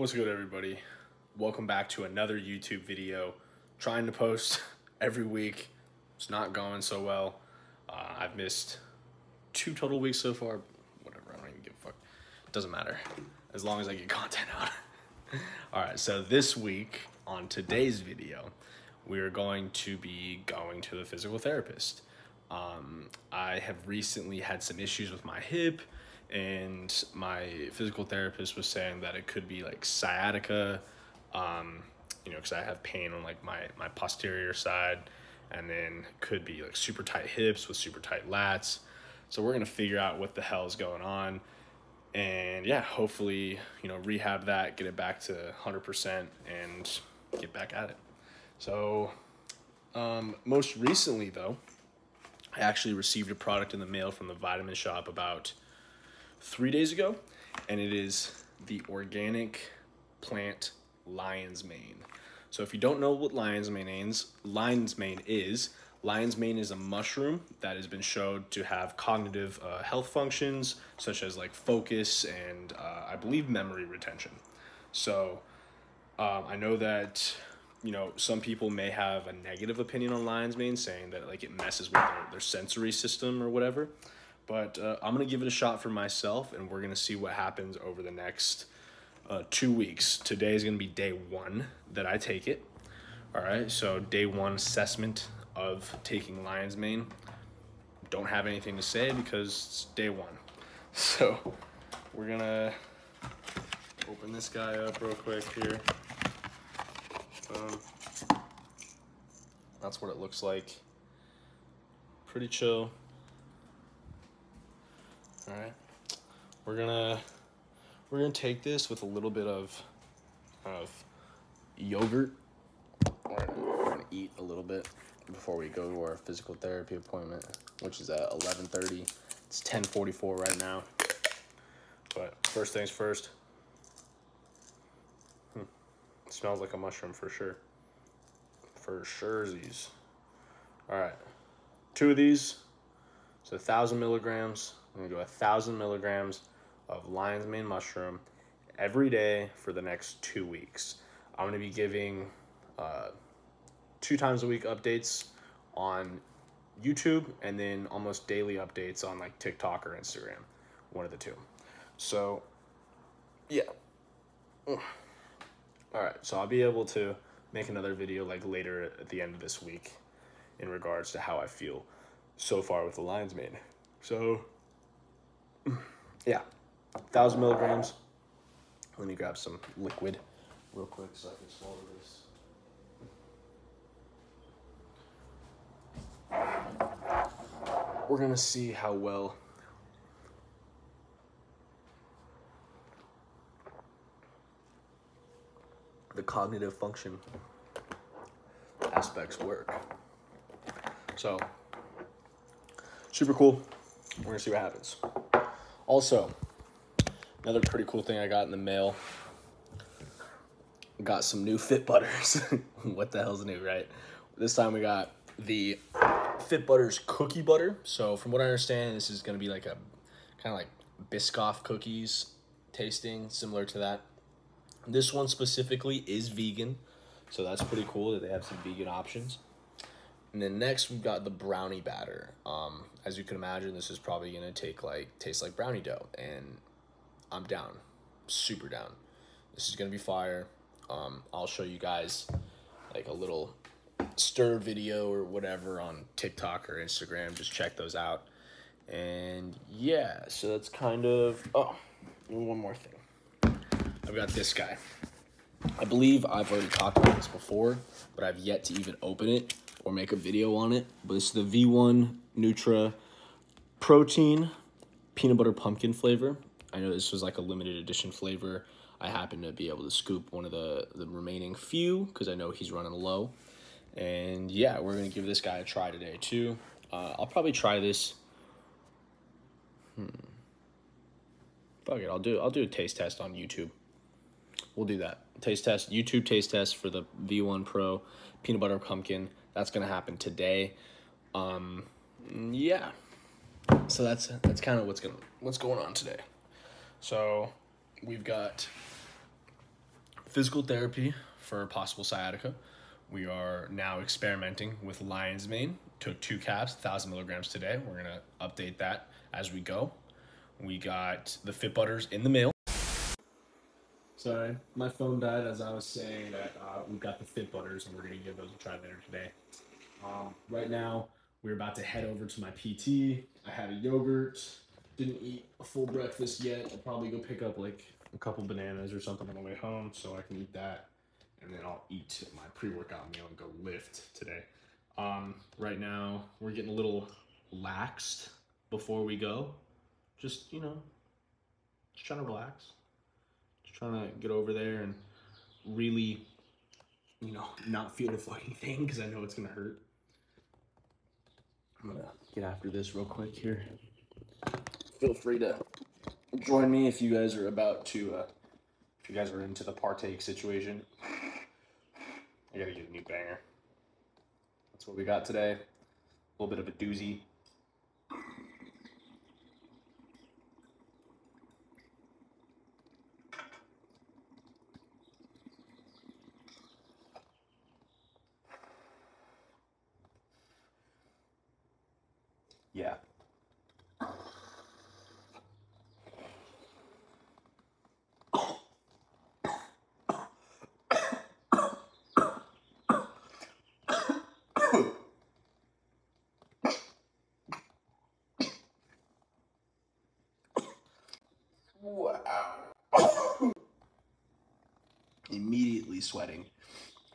What's good, everybody? Welcome back to another YouTube video. Trying to post every week. It's not going so well. I've missed 2 total weeks so far. Whatever, I don't even give a fuck. Doesn't matter, as long as I get content out. Alright, so this week, on today's video, we are going to be going to the physical therapist. I have recently had some issues with my hip, and my physical therapist was saying that it could be like sciatica, because I have pain on like my posterior side, and then could be like super tight hips with super tight lats. So we're gonna figure out what the hell is going on, and yeah, hopefully, rehab that, get it back to 100% and get back at it. So most recently though, I actually received a product in the mail from the Vitamin Shop about 3 days ago, and it is the organic plant lion's mane. So if you don't know what lion's mane is a mushroom that has been shown to have cognitive health functions such as like focus and I believe memory retention. So I know that some people may have a negative opinion on lion's mane, saying that like it messes with their sensory system or whatever. But I'm going to give it a shot for myself, and we're going to see what happens over the next 2 weeks. Today is going to be day 1 that I take it. All right, so day 1 assessment of taking lion's mane. Don't have anything to say because it's day 1. So we're going to open this guy up real quick here. That's what it looks like. Pretty chill. All right, we're gonna take this with a little bit of yogurt. We're gonna eat a little bit before we go to our physical therapy appointment, which is at 11:30. It's 10:44 right now. But first things first. It smells like a mushroom for sure. For surezies. All right, 2 of these. So 1,000 milligrams. I'm gonna go 1,000 milligrams of lion's mane mushroom every day for the next 2 weeks. I'm gonna be giving 2 times a week updates on YouTube, and then almost daily updates on like TikTok or Instagram, one of the two. So yeah. All right, so I'll be able to make another video like later at the end of this week in regards to how I feel so far with the lion's mane. So yeah, 1,000 milligrams. Let me grab some liquid real quick so I can swallow this. We're gonna see how well the cognitive function aspects work. So super cool. We're gonna see what happens. Also, another pretty cool thing I got in the mail. Got some new Fit Butters. What the hell's new, right? This time we got the Fit Butters cookie butter. So from what I understand, this is gonna be like a kind of like Biscoff cookies tasting, similar to that. This one specifically is vegan, so that's pretty cool that they have some vegan options. And then next we've got the brownie batter. As you can imagine, this is probably gonna taste like brownie dough, and I'm down, super down. This is gonna be fire. I'll show you guys like a little stir video or whatever on TikTok or Instagram. Just check those out. And yeah, so that's kind of, one more thing. I've got this guy. I believe I've already talked about this before, but I've yet to even open it or make a video on it. But it's the V1 Nutra Protein Peanut Butter Pumpkin flavor. I know this was like a limited edition flavor. I happen to be able to scoop one of the remaining few because I know he's running low. And yeah, we're gonna give this guy a try today too. I'll probably try this. Fuck it, I'll do a taste test on YouTube. We'll do that. YouTube taste test for the V1 Pro Peanut Butter Pumpkin. That's gonna happen today. Yeah. So that's kind of what's going on today. So we've got physical therapy for possible sciatica. We are now experimenting with lion's mane. Took 2 caps, 1,000 milligrams today. We're gonna update that as we go. We got the Fit Butters in the mail. Sorry, my phone died as I was saying that we've got the Fit Butters and we're gonna give those a try later today. Right now, we're about to head over to my PT. I had a yogurt, didn't eat a full breakfast yet. I'll probably go pick up like a couple bananas or something on the way home so I can eat that. And then I'll eat my pre-workout meal and go lift today. Right now, we're getting a little laxed before we go. Just, just trying to relax. Just trying to get over there and really, not feel the fucking thing because I know it's going to hurt. I'm going to get after this real quick here. Feel free to join me if you guys are about to, if you guys are into the partake situation. I got to get a new banger. That's what we got today. A little bit of a doozy. Yeah. Wow. Immediately sweating,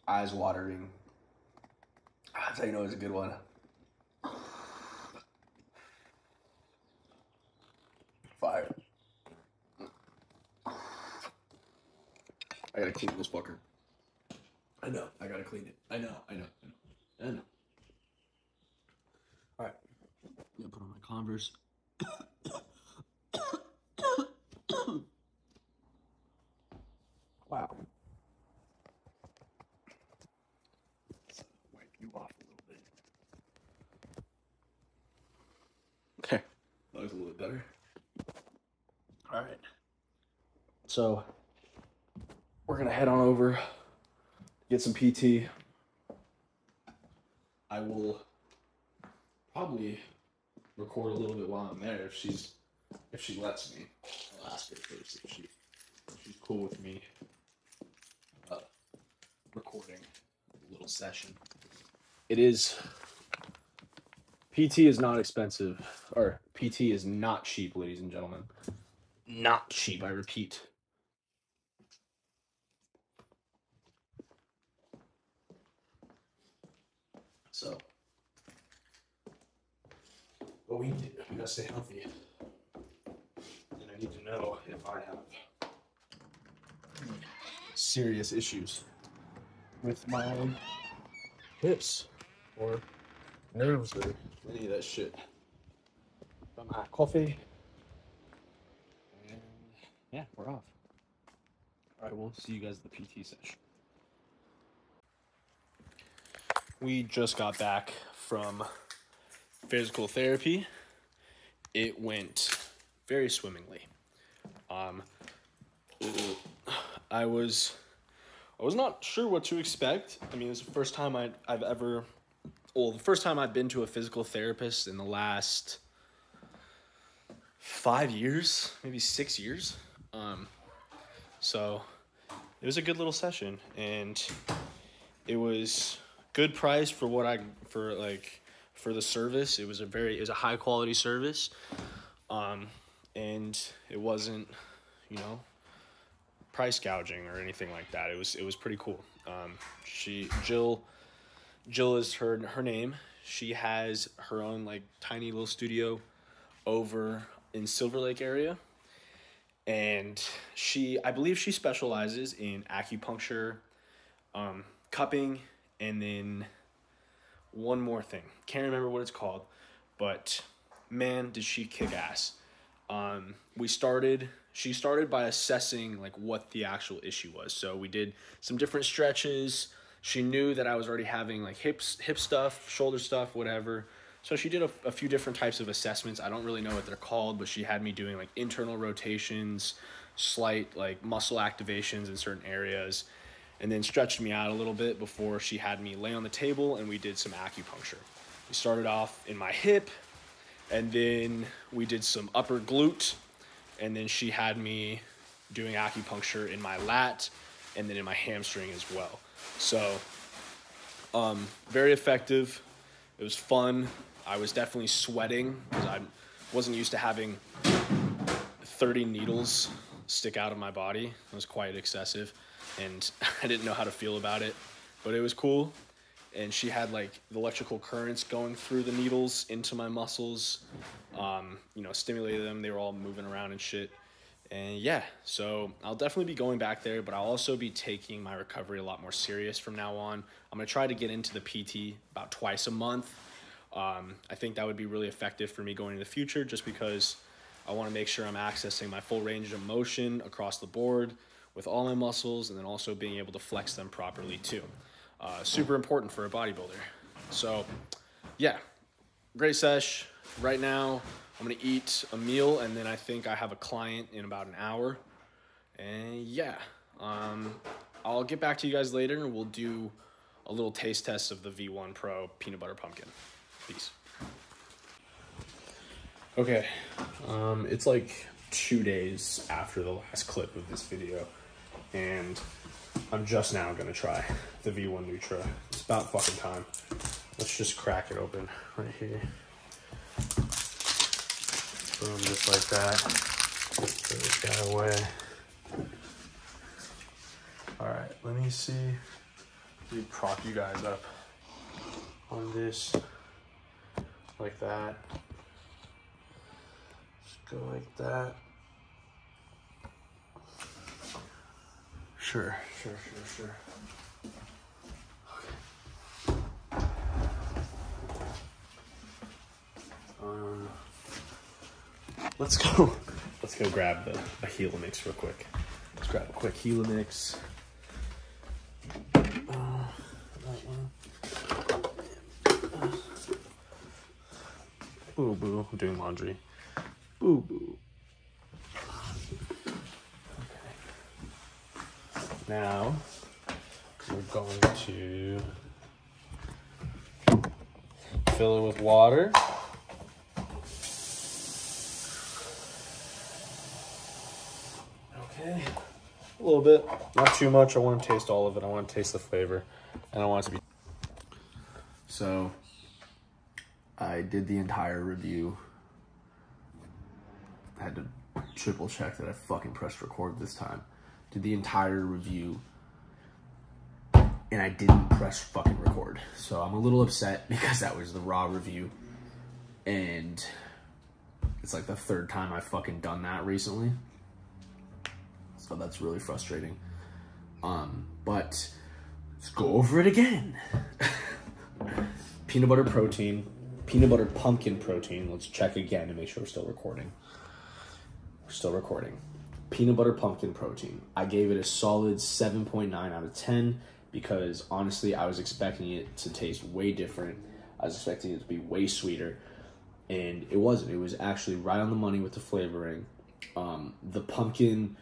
eyes watering. That's how you know it's a good one. Fire. I gotta clean this fucker. I know, I gotta clean it. I know. Alright. I'm gonna put on my Converse. Wow. Let's wipe you off a little bit. Okay. That was a little bit better. Alright. So, we're gonna head on over, get some PT. I will probably record a little bit while I'm there if she lets me. I'll ask her first if she's cool with me recording a little session. PT is not expensive, or PT is not cheap, ladies and gentlemen. Not cheap, I repeat. So, what we gotta stay healthy. And I need to know if I have serious issues with my hips or nerves or any of that shit. Got my coffee. And yeah, we're off. Alright, we'll see you guys at the PT session. We just got back from physical therapy. It went very swimmingly. I was not sure what to expect. I mean, it's the first time the first time I've been to a physical therapist in the last 5 years, maybe 6 years. So it was a good little session, and it was good price for for the service. It was a high quality service. And it wasn't, price gouging or anything like that. It was pretty cool. Jill is her name. She has her own tiny little studio over in Silver Lake area. And I believe she specializes in acupuncture, cupping, and then one more thing. Can't remember what it's called, but man, did she kick ass. She started by assessing what the actual issue was. So we did some different stretches. She knew that I was already having hip stuff, shoulder stuff, whatever. So she did a few different types of assessments. I don't really know what they're called, but she had me doing internal rotations, slight like muscle activations in certain areas, and then stretched me out a little bit before she had me lay on the table and we did some acupuncture. We started off in my hip, and then we did some upper glute, and then she had me doing acupuncture in my lat and then in my hamstring as well. So very effective. It was fun. I was definitely sweating because I wasn't used to having 30 needles stick out of my body. It was quite excessive, and I didn't know how to feel about it, but it was cool. And she had like the electrical currents going through the needles into my muscles, you know, stimulated them. They were all moving around and shit. And yeah, so I'll definitely be going back there, but I'll also be taking my recovery a lot more serious from now on. I'm going to try to get into the PT about twice a month. I think that would be really effective for me going in the future, just because I want to make sure I'm accessing my full range of motion across the board with all my muscles, and then also being able to flex them properly too. Super important for a bodybuilder. So yeah, great sesh. Right now I'm gonna eat a meal, and then I think I have a client in about an hour. And yeah, I'll get back to you guys later, and we'll do a little taste test of the V1 Pro Peanut Butter Pumpkin. Peace. Okay, it's like 2 days after the last clip of this video, and I'm just now gonna try the V1 Nutra. It's about fucking time. Let's just crack it open right here. Boom, just like that. Throw this guy away. All right, let me see. Let me prop you guys up on this, like that. Just go like that. Sure. Okay. Let's go grab a Helix real quick. Let's grab a quick Helix. Boo boo, I'm doing laundry. Boo boo. Now, we're going to fill it with water. Okay, a little bit, not too much. I want to taste all of it. I want to taste the flavor, and I want it to be. So, I did the entire review. I had to triple check that I fucking pressed record this time. Did the entire review, and I didn't press fucking record. So I'm a little upset because that was the raw review, and it's like the third time I've fucking done that recently. So that's really frustrating. But let's go over it again. Peanut butter protein, peanut butter pumpkin protein. Let's check again to make sure we're still recording. We're still recording. Peanut butter pumpkin protein. I gave it a solid 7.9 out of 10 because honestly, I was expecting it to taste way different. I was expecting it to be way sweeter, and it wasn't. It was actually right on the money with the flavoring. The pumpkin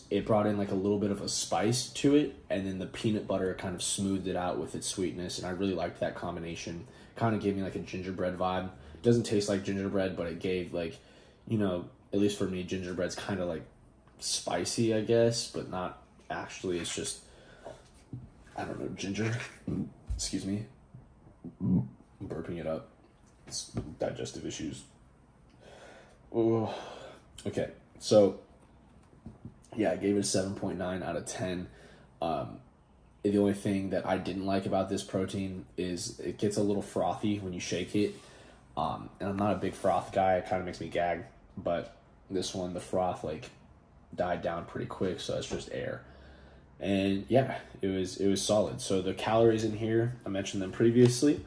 it brought in like a little bit of a spice to it, and then the peanut butter kind of smoothed it out with its sweetness, and I really liked that combination. Kind of gave me like a gingerbread vibe. It doesn't taste like gingerbread, but it gave like, you know, at least for me, gingerbread's kind of like spicy, I guess, but not actually. It's just, I don't know, ginger. Excuse me. I'm burping it up. It's digestive issues. Ooh. Okay, so yeah, I gave it a 7.9 out of 10. The only thing that I didn't like about this protein is it gets a little frothy when you shake it. And I'm not a big froth guy. It kind of makes me gag. But this one, the froth like died down pretty quick, so it's just air. And yeah, it was solid. So the calories in here, I mentioned them previously.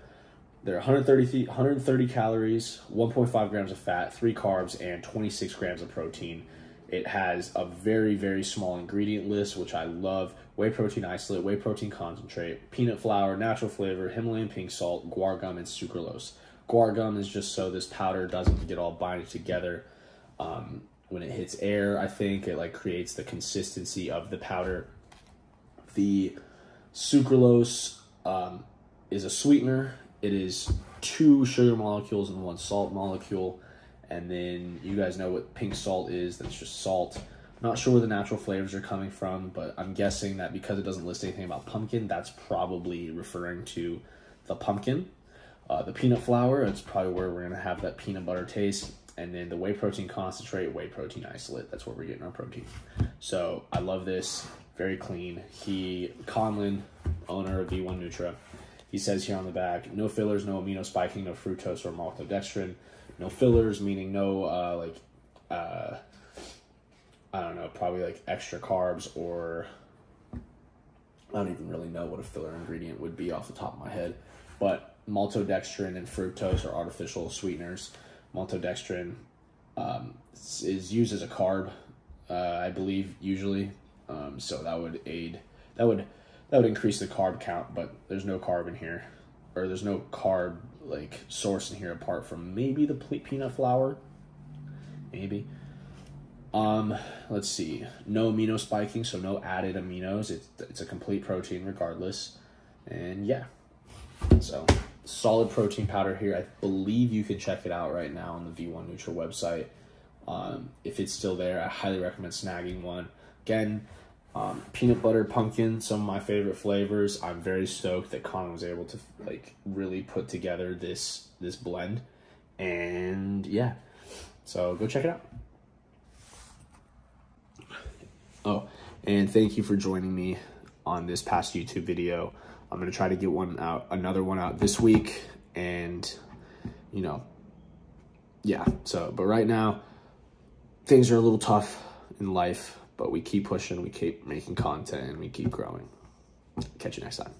They're 130 calories, 1.5 grams of fat, 3 carbs, and 26 grams of protein. It has a very, very small ingredient list, which I love. Whey protein isolate, whey protein concentrate, peanut flour, natural flavor, Himalayan pink salt, guar gum, and sucralose. Guar gum is just so this powder doesn't get all binded together when it hits air, I think it like creates the consistency of the powder. The sucralose is a sweetener. It is 2 sugar molecules and 1 salt molecule. And then you guys know what pink salt is. That's just salt. Not sure where the natural flavors are coming from, but I'm guessing that because it doesn't list anything about pumpkin, that's probably referring to the pumpkin. The peanut flour, it's probably where we're gonna have that peanut butter taste. And then the whey protein concentrate, whey protein isolate, that's where we're getting our protein. So I love this, very clean. Conlon, owner of V1 Nutra, he says here on the back, no fillers, no amino spiking, no fructose or maltodextrin. No fillers, meaning no I don't know, probably like extra carbs, or I don't even really know what a filler ingredient would be off the top of my head. But maltodextrin and fructose are artificial sweeteners. Maltodextrin is used as a carb, I believe, usually. So that would increase the carb count, but there's no carb in here, or there's no carb like source in here apart from maybe the peanut flour, maybe. Let's see, no amino spiking, so no added aminos. It's a complete protein regardless. And yeah, so solid protein powder here. I believe you can check it out right now on the V1 Nutra website. If it's still there, I highly recommend snagging one. Again, peanut butter, pumpkin, some of my favorite flavors. I'm very stoked that Conlon was able to like really put together this blend. And yeah, so go check it out. Oh, and thank you for joining me on this past YouTube video. I'm going to try to get another one out this week. And, you know, yeah. So, but right now, things are a little tough in life, but we keep pushing, we keep making content, and we keep growing. Catch you next time.